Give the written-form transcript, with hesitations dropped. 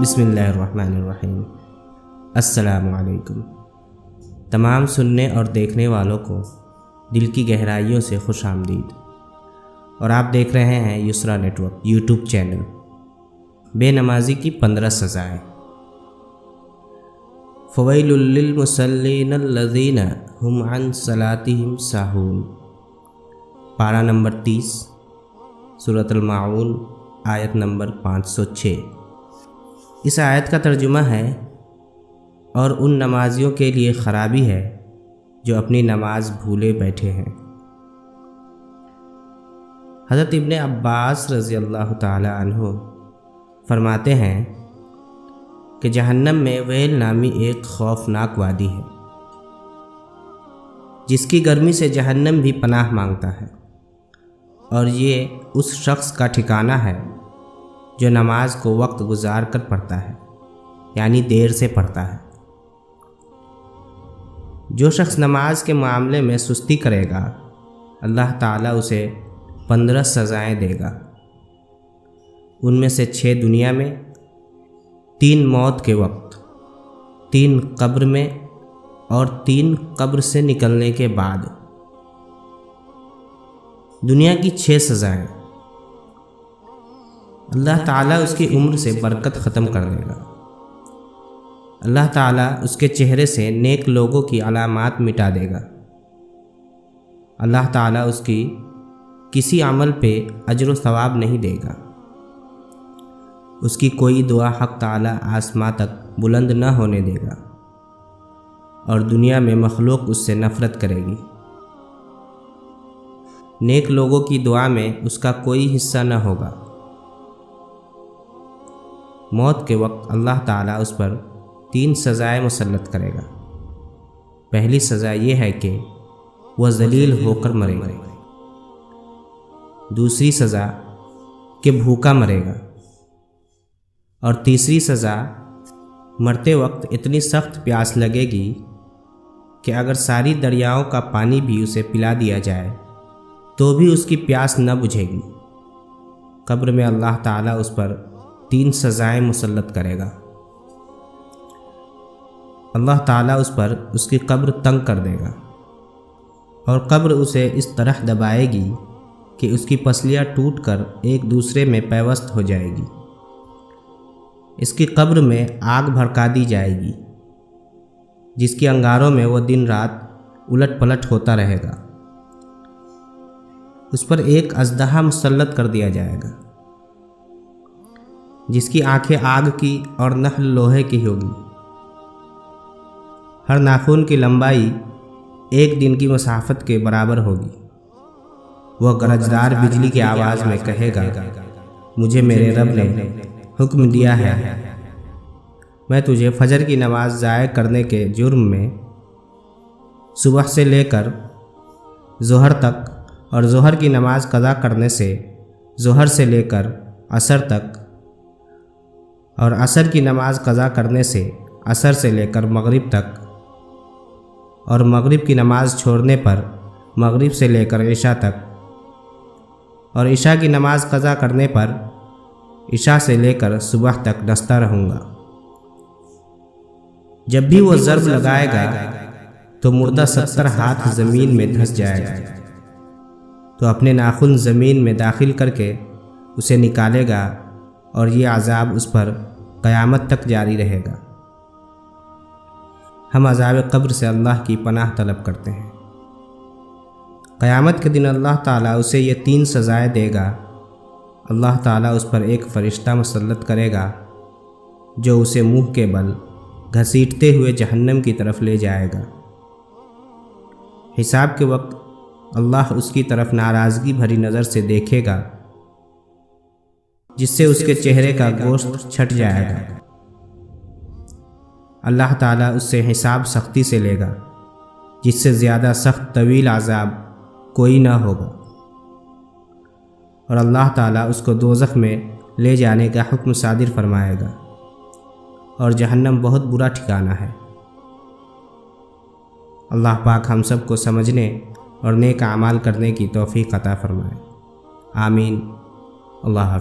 بسم اللہ الرحمن الرحیم۔ السلام علیکم۔ تمام سننے اور دیکھنے والوں کو دل کی گہرائیوں سے خوش آمدید، اور آپ دیکھ رہے ہیں Yusra network YouTube channel. بے نمازی کی 15 سزائیں۔ فویل للمصلین الذین هم عن صلاتهم ساہون، پارہ نمبر 30، سورۃ الماعون، آیت نمبر 506۔ اس آیت کا ترجمہ ہے: اور ان نمازیوں کے لیے خرابی ہے جو اپنی نماز بھولے بیٹھے ہیں۔ حضرت ابن عباس رضی اللہ تعالی عنہ فرماتے ہیں کہ جہنم میں ویل نامی ایک خوفناک وادی ہے، جس کی گرمی سے جہنم بھی پناہ مانگتا ہے، اور یہ اس شخص کا ٹھکانہ ہے جو نماز کو وقت گزار کر پڑھتا ہے، یعنی دیر سے پڑھتا ہے۔ جو شخص نماز کے معاملے میں سستی کرے گا، اللہ تعالیٰ اسے 15 سزائیں دے گا۔ ان میں سے 6 دنیا میں، 3 موت کے وقت، 3 قبر میں، اور 3 قبر سے نکلنے کے بعد۔ دنیا کی 6 سزائیں: اللہ تعالیٰ اس کی عمر سے برکت ختم کر دے گا۔ اللہ تعالیٰ اس کے چہرے سے نیک لوگوں کی علامات مٹا دے گا۔ اللہ تعالیٰ اس کی کسی عمل پہ اجر و ثواب نہیں دے گا۔ اس کی کوئی دعا حق تعالیٰ آسماں تک بلند نہ ہونے دے گا، اور دنیا میں مخلوق اس سے نفرت کرے گی۔ نیک لوگوں کی دعا میں اس کا کوئی حصہ نہ ہوگا۔ موت کے وقت اللہ تعالیٰ اس پر 3 سزائیں مسلط کرے گا۔ پہلی سزا یہ ہے کہ وہ ذلیل ہو کر مرے گا۔ دوسری سزا کہ بھوکا مرے گا، اور تیسری سزا مرتے وقت اتنی سخت پیاس لگے گی کہ اگر ساری دریاؤں کا پانی بھی اسے پلا دیا جائے تو بھی اس کی پیاس نہ بجھے گی۔ قبر میں اللہ تعالیٰ اس پر 3 سزائیں مسلط کرے گا۔ اللہ تعالیٰ اس پر اس کی قبر تنگ کر دے گا، اور قبر اسے اس طرح دبائے گی کہ اس کی پسلیاں ٹوٹ کر ایک دوسرے میں پیوست ہو جائے گی۔ اس کی قبر میں آگ بھڑکا دی جائے گی، جس کی انگاروں میں وہ دن رات الٹ پلٹ ہوتا رہے گا۔ اس پر ایک اژدہا مسلط کر دیا جائے گا، جس کی آنکھیں آگ کی اور نحل لوہے کی ہوگی۔ ہر ناخن کی لمبائی 1 دن کی مسافت کے برابر ہوگی۔ وہ گرجدار بجلی کی آواز میں کہے گا: مجھے میرے رب نے حکم دیا ہے، میں تجھے فجر کی نماز ضائع کرنے کے جرم میں صبح سے لے کر ظہر تک، اور ظہر کی نماز قضا کرنے سے ظہر سے لے کر عصر تک، اور عصر کی نماز قضا کرنے سے عصر سے لے کر مغرب تک، اور مغرب کی نماز چھوڑنے پر مغرب سے لے کر عشاء تک، اور عشاء کی نماز قضا کرنے پر عشاء سے لے کر صبح تک ڈستا رہوں گا۔ جب بھی وہ ضرب لگائے گا تو مردہ 70 ہاتھ زمین میں دھنس جائے گا، تو اپنے ناخن زمین میں داخل کر کے اسے نکالے گا، اور یہ عذاب اس پر قیامت تک جاری رہے گا۔ ہم عذاب قبر سے اللہ کی پناہ طلب کرتے ہیں۔ قیامت کے دن اللہ تعالیٰ اسے یہ 3 سزائیں دے گا۔ اللہ تعالیٰ اس پر ایک فرشتہ مسلط کرے گا جو اسے منہ کے بل گھسیٹتے ہوئے جہنم کی طرف لے جائے گا۔ حساب کے وقت اللہ اس کی طرف ناراضگی بھری نظر سے دیکھے گا، جس سے اس کے چہرے کا گوشت چھٹ جائے گا۔ اللہ تعالیٰ اس سے حساب سختی سے لے گا، جس سے زیادہ سخت طویل عذاب کوئی نہ ہوگا، اور اللہ تعالیٰ اس کو دوزخ میں لے جانے کا حکم صادر فرمائے گا، اور جہنم بہت برا ٹھکانہ ہے۔ اللہ پاک ہم سب کو سمجھنے اور نیک اعمال کرنے کی توفیق عطا فرمائے۔ آمین۔ اللہ حافظ۔